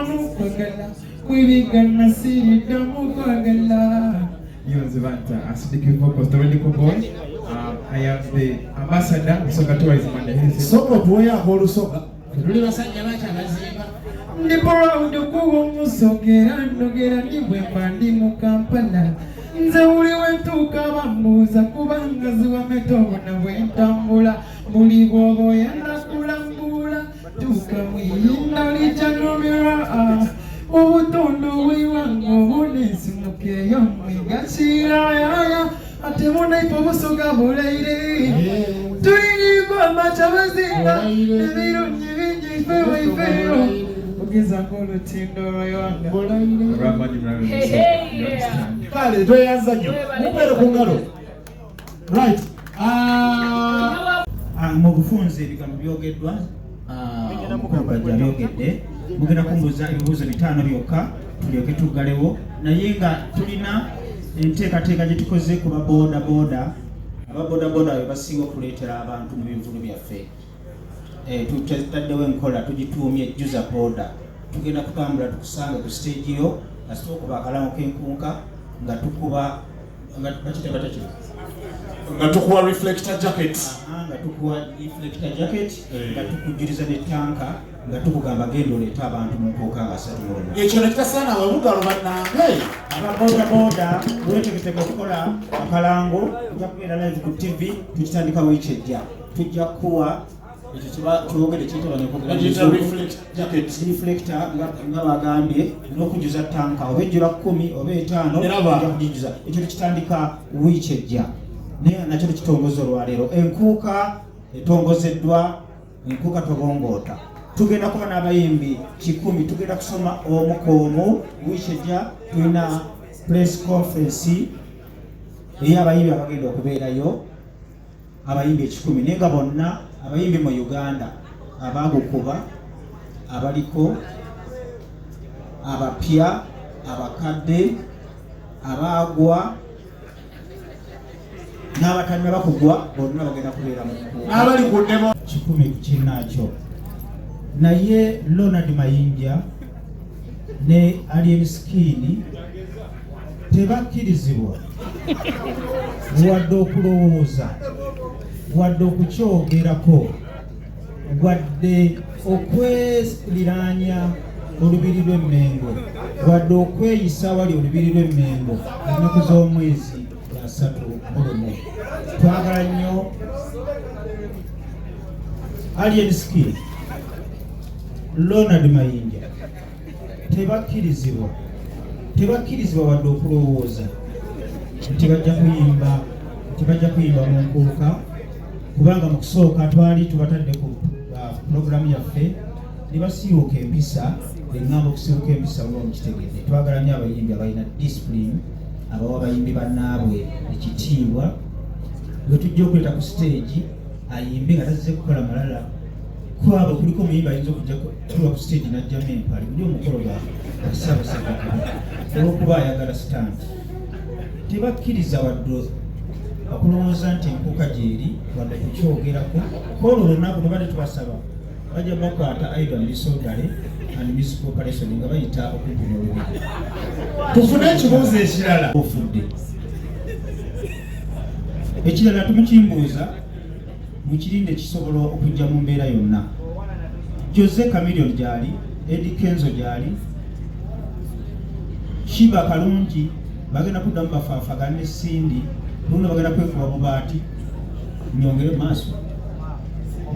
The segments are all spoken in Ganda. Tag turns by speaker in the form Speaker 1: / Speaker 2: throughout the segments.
Speaker 1: mukagala kwibigana sirida mukagala. Yonzivanta, speaking for Costa Rica boy. I am the ambassador of Soka Tourism and the Hills.
Speaker 2: Soko tuwe akolu soka. Tuli basajja bacha bazimba.
Speaker 1: Ndipo udukuwa musogera nogera nibwemba ndi mu Kampala. Nze uli wetu kabambuza kubangazi wa metobo na wentambula. Muli bobo yenda kulambula. Tuka mwinda lichanomira. Ubutondo wiwango bunesi mukeyo mwigashira yaya. Ate mona ipobusoga buleire. Tuini kwa machabazinga. Nebiru nyibinji fewe ifeyo. Ugiza kolo tindo yoanga.
Speaker 2: Kale, doye yanzanyo. Mupere kungalo. Right.
Speaker 3: Mubufunze ebigambo byogedwa. Omukomba byogedde. Mugenda kumbuza ebibuuzo 5 byokka. Tulyoke tugalewo. Naye nga tulina enteekateeka gye tukoze ku baboda boda. Ababoda boda be basinga okuleetera abantu mu binvulu byaffe. Tutaddewo enkola tugituumye juza boda. Tugenda kutambula tukusanga ku stage yo nga tukuba akalamu k'enkunka nga tukuba nga
Speaker 2: tukuwa reflector jacket.
Speaker 3: Nga tukuwa reflector jacket nga tukujiriza ne tanka nga tukugamba genda oleeta abantu mu nkuuka nga 3
Speaker 2: ekyo nekitasaana webugalo bannange.
Speaker 3: Ababoda boda wetegetegeka okukola akalango tujja kugenda live ku TV tukitandika wiiki ejja tujja kuwa ekyo kyogere kiyitibwa reflector nga bagambye n'okujuza tanka oba ejjula 10 oba 5 ojja kugijuza ekyo tukitandika wiiki ejja naye nakyo tukitongoza olwaleero. Enkuuka etongozeddwa enkuuka tobongoota. Tugenda kuba n'abayimbi 10 tugenda kusoma omukomo wiiki ejja tulina press conference ey'abayimbi abagenda okubeerayo abayimbi 10 naye nga bonna abayimbi mu Uganda abagukuba abaliko abapya abakadde abagwa n'abatalina bakugwa bonna bagenda kubeera mu
Speaker 2: n'abali ku ddemo
Speaker 3: 10 kinakyo. Naye Ronald Mayinja ne Alien Skin tebakkirizibwa wadde okulowooza wadde okukyogerako wadde okweliraanya olubiri lw'emmengo wadde okweyisa wali olubiri lw'emmengo ennaku z'omwezi 3 twagala nnyo Alien Skin Ronald Mayinja tebakkirizibwa wadde okulowooza nti bajja kuyimba mu nkuuka kubanga mu kusooka twali tubatadde ku puroguramu yaffe ne basiiwuka empisa eŋŋamba okusiiwuka empisa nga mukitegedde. Twagala nnyo abayimbi abalina discipline abawa abayimbi bannaabwe ekitiibwa bwe tujja okuleeta ku stage ayimbe nga tazze kukola malala kwabo kuliko omuyimbi ayinza okujja tuwa ku stage n'ajjamu empale guli omukolo gwa Ssaabasajja olw'okuba ayagala stand. Tebakkiriza wadde okulowooza nti enkuuka gyeri wadde kukyogerako kwolwo olunaku lwe bali tubasaba bajja bakwata idol lisodale and musical operation nga bayita okumpima olubiri.
Speaker 2: Tufune ekibuuzo ekirala
Speaker 3: ofudde ekirala tumukimbuuza mukirinde kisobola okujja mu mbeera yonna. Jose Chameleone gyali, Eddie Kenzo gyali, Shiba Kalungi bagenda kuddamu bafaafagana ne Cindy luno bagenda kwekuba mu baati nyongere maaso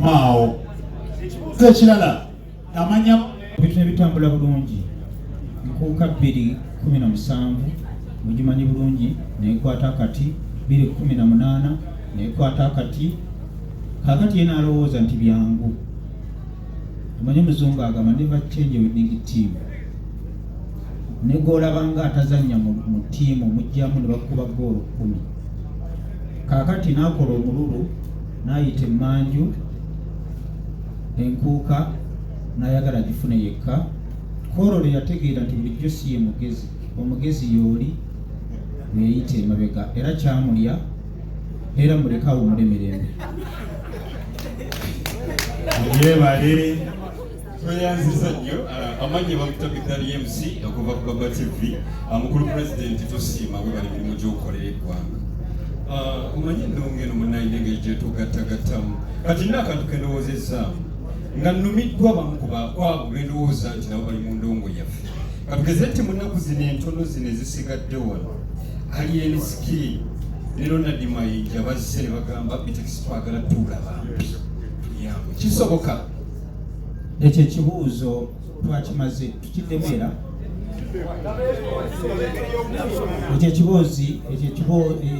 Speaker 2: maawo. Ekirala amanya
Speaker 3: ebintu ebitambula bulungi nkuuka 2017 mugimanyi bulungi nekwata akati 2018 nekwata akati kakati yena alowooza nti byangu. Amanyi omuzungu agamba never change a winning team. Negolaba nga atazannya mu ttiimu mujjamu ne bakuba ggoolo 10. Kakati n'akola omululu n'ayita emmanju enkuuka n'ayagala gifune yekka. Korole yategeera nti bulijjo si ye mugezi, omugezi y'oli weeyita emabega era kyamulya era mulekawo mulemerembe.
Speaker 2: Yebale
Speaker 4: Tweyanziza nnyo amanyi bamutabidali MC okuva ku Baba TV mukulu president tosiima bwe bali mirimu gy'okolera eggwanga. Omanyi ndongeno munnayinenge gyetugattagattamu kati nina akantu ke ndowoozezaamu nga nnumiddwa bamu kwabo be ndowooza nti nabo bali mu ndongo yaffe. Katugeze nti mu nnaku zino entono zino ezisigadde wano KNSK ne Ronald Mayinja bazise ne bagamba Abitex twagala tulaba kisoboka.
Speaker 3: Ekyo ekibuuzo twakimaze tukidemera.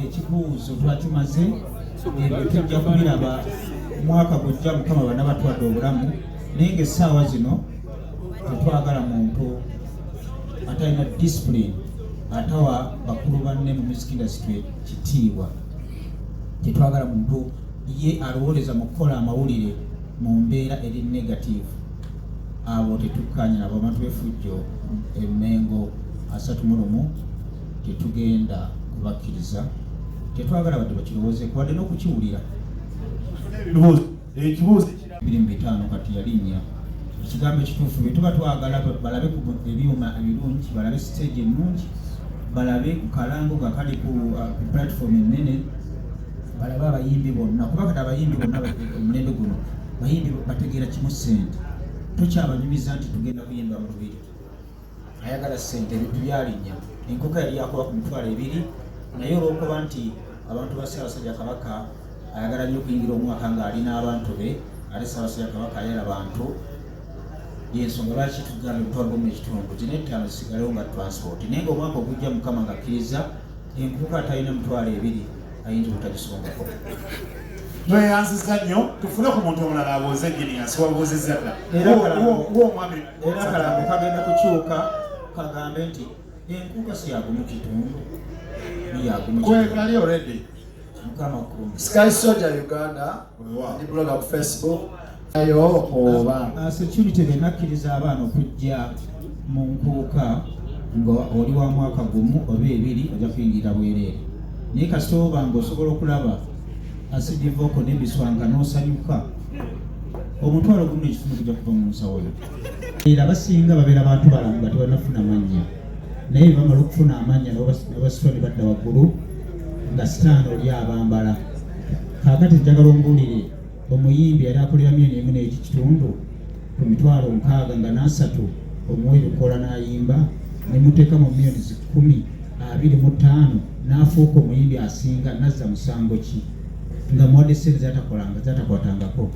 Speaker 3: Ekibuuzo twakimaze tujja kubiraba mwaka gujja Mukama bana batwadde obulamu naye ng'essaawa zino tetwagala muntu atalina discipline atawa bakulu banne mu music industry kitiibwa. Tetwagala muntu ye alowooleza mu kukola amawulire mu mbeera eri negative. Abo tetukkaanya nabo abantu b'effujjo Emmengo 31 tetugenda kubakkiriza. Tetwagala badde bakirowooze kwadde n'okukiwulira. Ekibuuzo 25 kati yalinnya ekigambo ekituufu bye tuba twagala balabe ku ebyuma ebirungi, balabe stage ennungi, balabe ku kalango nga kali ku platform ennene, balabe abayimbi bonna kuba kati abayimbi bonna omulembe guno bayimbi bategeera kimu ssente. Tokyabanyumiza nti tugenda kuyimba mu Lubiri ayagala ssente ebintu byalinnya. Enkoko yali yakuba ku mitwalo 2 naye olw'okuba nti abantu ba Ssaabasajja Kabaka ayagala nnyo okuyingira omwaka ng'ali n'abantu be ate Ssaabasajja Kabaka ayera bantu yensonga lwaki tugambye mutwalo mu ekitundu zino 5 zisigalewo nga transport. Naye ng'omwaka ogujja Mukama ng'akkiriza enkoko atalina mitwalo 2 ayinza obutagisongako.
Speaker 2: Tweyanziza nnyo tufune ku muntu omulala abooze Genius wabuuzizza dda.
Speaker 3: Era akalambo kagenda kukyuka kagambe nti enkoko si yagumu kitundu yagumu
Speaker 2: kwegali already.
Speaker 3: Mukama kumbi
Speaker 5: Sky Soldier Uganda ni blogger ku Facebook ayo oba
Speaker 3: security benakkiriza abaana okujja mu nkuuka nga oli wa mwaka gumu oba 2 ojja kuyingira bwereere. Naye kasita oba ng'osobola okulaba asidivoko n'ebiswanga n'osanyuka omutwalo gumu ekitundu kujja kuva mu nsawo yo. Era abasinga babeera bantu balamu nga tebanafuna mannya naye bamala okufuna amannya n'abasitwa ne badda waggulu nga sitaano oli abambala. Kaakati njagala ombuulire omuyimbi yali akolera $1.1 n'ekitundu ku mitwalo 6 nga n'asatu omuwa ebikoola n'ayimba ne muteeka mu $10,25 n'afuuka omuyimbi asinga nazza musango ki nga muwadde ssente zatakwatangako.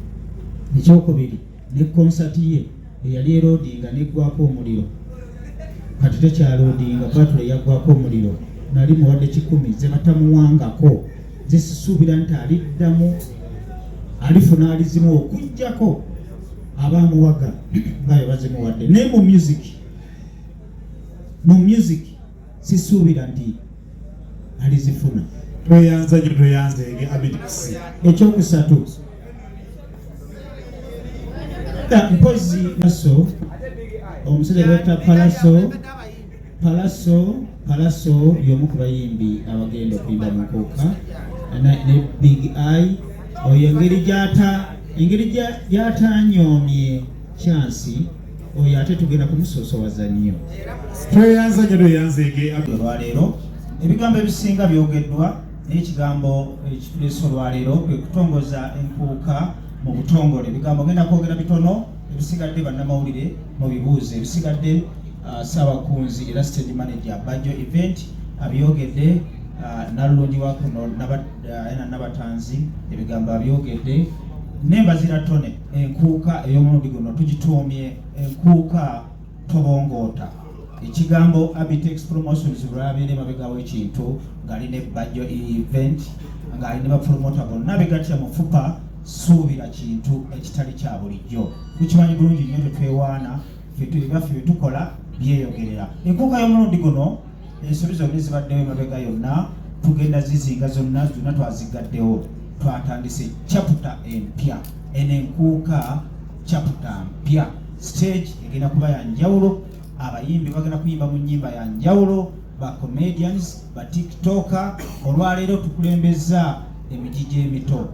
Speaker 3: Ekyokubiri ne konsati ye eyali eroodinga neggwako omuliro kati tekyaloodinga batule yaggwako omuliro nali muwadde 10 ze batamuwangako zisisuubira nti aliddamu alifuna alizimu okujjako abaamuwaga nga bazimuwadde. Naye mu music sisuubira nti alizifuna.
Speaker 2: Tweyanza nnyo tweyanzenge Abitex.
Speaker 3: Ekyokusatu mpozi naso omusajja bata Palaso y'omu ku bayimbi abagenda okuyimba mu nkuuka ne Big Eye oyo engeri gy'atanyoomye chance oyo ate tugenda kumusoosowaza nnyo.
Speaker 2: Tweyanza nnyo tweyanzenge
Speaker 3: olwaleero ebigambo ebisinga byogeddwa naye ekigambo ekituleese olwaleero kwe kutongoza enkuuka mu butongole. Ebigambo genda kwogera bitono ebisigadde bannamawulire mu bibuuzo ebisigadde Ssaabakunzi era stage manager Bajjo event abyogedde nalulungi wakuno n'abatanzi ebigambo abyogedde. Nembazira tone enkuuka ey'omulundi guno tugituumye enkuuka tobongoota. Ekigambo Abitex Promotions lwabeere mabegawo ekintu ng'ali ne Bajjo event ng'ali ne bapromota bonna begatya mu FUPA suubira kintu ekitali kya bulijjo. Tukimanyi bulungi nnyo tetwewaana byaffe bye tukola byeyogerera. Enkuuka y'omulundi guno ensobi zonna ezibaddewo emabega yonna tugenda zizinga zonna twazigaddewo. Twatandise chapter empya eno enkuuka chapter mpya. Stage egenda kuba ya njawulo, abayimbi bagenda kuyimba mu nnyimba ya njawulo, ba comedians, ba tiktoker. Olwaleero tukulembeza emijiji emito.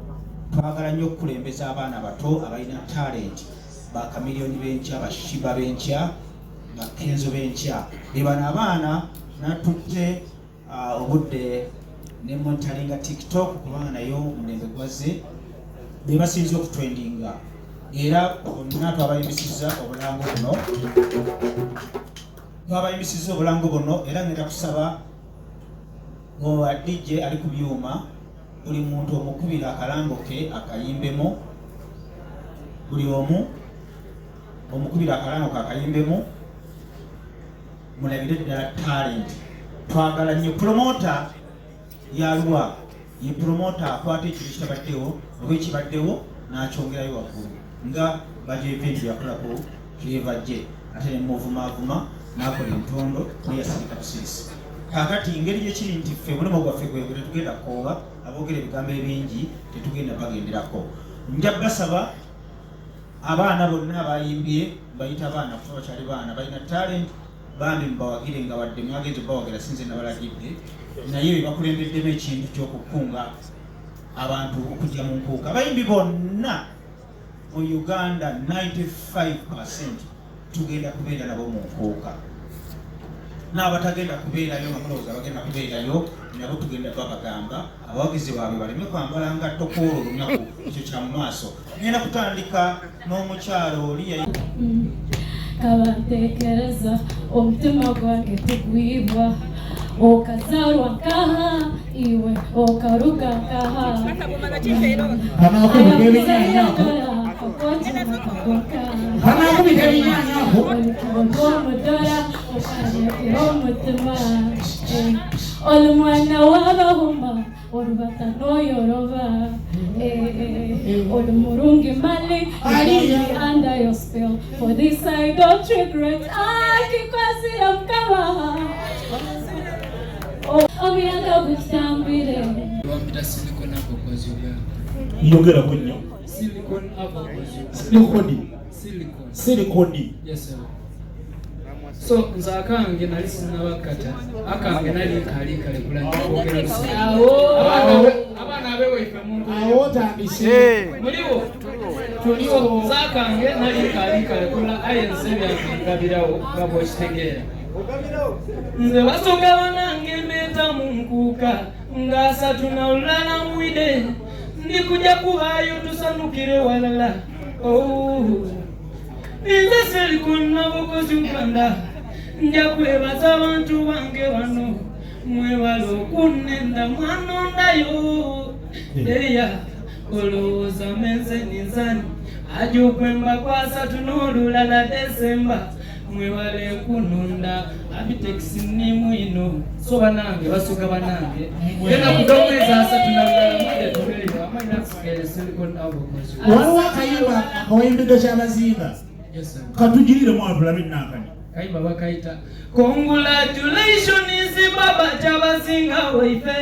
Speaker 3: Twagala nnyo okukulembeza abaana bato abalina talent bakamiliyoni benkya, bashiba benkya, bakenzo benkya. Bebana abaana natutte obudde ne monitoringa TikTok kubanga nayo mulembe gwaze bebasinze okutrendinga. Era bonna twabayimbisiza obulango buno era ngenda kusaba DJ ali ku byuma buli muntu omukubira akalango ke akayimbemu, buli omu omukubira akalango ke akayimbemu, mulabire ddala talent. Twagala nnyo promoter yalwa ye promoter akwata ekintu kitabaddewo oba ekibaddewo n'akyongerayo waggulu nga bajeventi yakolako kyevajje ate nemuvumavuma n'akola entondo neyasirika busirisi. Kakati ngeri gyekiri nti ffe mulimu gwaffe gwe tetugenda kooba aboogera ebigambo ebingi tetugenda bagenderako. Nja basaba abaana bonna abayimbye bayita abaana kuba bakyali baana balina talent bambi mbawagire nga wadde mwagenze bawagira sinze nabalagidde naye bebakulembeddemu ekintu ky'okukunga abantu okujja mu nkuuka. Abayimbi bonna mu Uganda 95% tugenda kubeera nabo mu nkuuka. N'abatagenda kubeerayo ngabalowooza bagenda kubeerayo nabo tugenda babagamba abawagizi baabwe baleme kwambala ngatto kwolwo olunaku ekyo kya mu maaso. Ngenda kutandika n'omukyalo oli
Speaker 6: kabantekereza omutima gwange tugwibwa okazarwa nkaha iwe okaruga nkaha olumwana w'abahuma olubata yoroba olumurungi mali under your spell for this I don't regret akikwasira mukama omuyaga gutambire
Speaker 7: wampita silicon avocados
Speaker 2: yongera kunyo
Speaker 7: silicon avocados
Speaker 2: silicon
Speaker 7: yes sir. So nzakange nali sinabakata akange nali kale kulanja kwogera abana abewe ife muntu
Speaker 2: awotandise
Speaker 7: muliwo tuliwo nzakange nali kale kula ayense byangabirawo gabo kitegeera nze basonga banange meta mu nkuuka ng'asatu na olulala mwide ndikuja kubayo tusanukire walala nze Silicon n'abakozi Uganda nja kwebaza abantu bange bano mwebala okunnenda mwanondayo eya olowooza menze ninzani aja okwemba kwa 3 n'olulala Desemba mwebale kunonda Abitex ni mwino so banange basuka banange ena kudomweza 3 n'olulala mwide tubelera amanya sikere Silicon avocados
Speaker 2: waliwo akayimba akawembedo ky'abaziimba katugirire mwabulabi nankani
Speaker 7: kayimba bakaita congratulations baba kyabasinga waife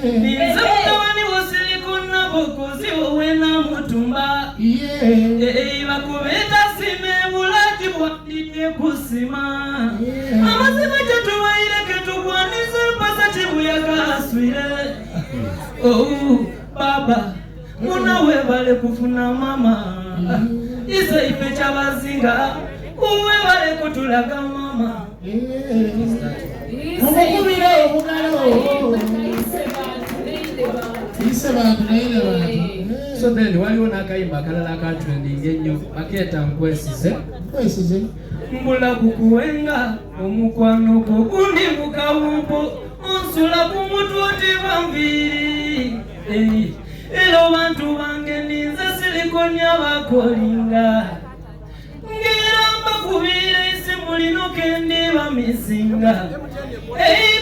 Speaker 7: ninze mutawani wo Silicon avocados wowe na mutumba bakubeta sime bulati bwandite kusima amazima kyatubaireke tugwanize mpasa kibuyaga aswire baba munawe bale kufuna mama ise ife kyabazinga uwe bale kutulaga mama
Speaker 2: kumukubire obugalo ise bantu naye bantu.
Speaker 7: So then waliwo n'akayimba akalala ka trending ennyo bakeeta nkwesize mbula kukuwenga omukwano gwo gundi mukawumpo onsula ku mutwe otibambiri ero bantu bange ninze Silicon abakolinga ngiramba kubire isimu lino kendi bamisinga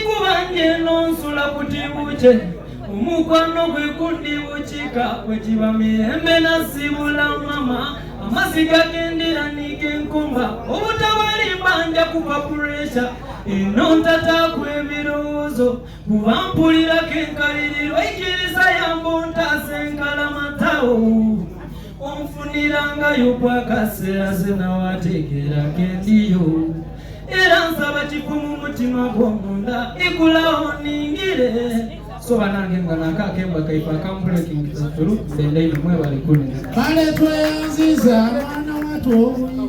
Speaker 7: kubanje nonsula kutibuche omukwano gwe kundi bukika bwekiba mirembe nasibula mama amasiga gendera nigenkumba obutabali mbanja kuba pressure ino ntataku ebirowoozo kuba mpulirako enkaliriro ikiriza yambo ntasenkala matawo onfunirangayo kwakaseera zenawategerako endiyo era nsaba kifu mu mutima gw'omunda ikulawo ningire so banange nga nakakemba kaifa akampulekingisa tulu bendaino mwebale kuni
Speaker 2: kale tweyanziza abaana
Speaker 3: toya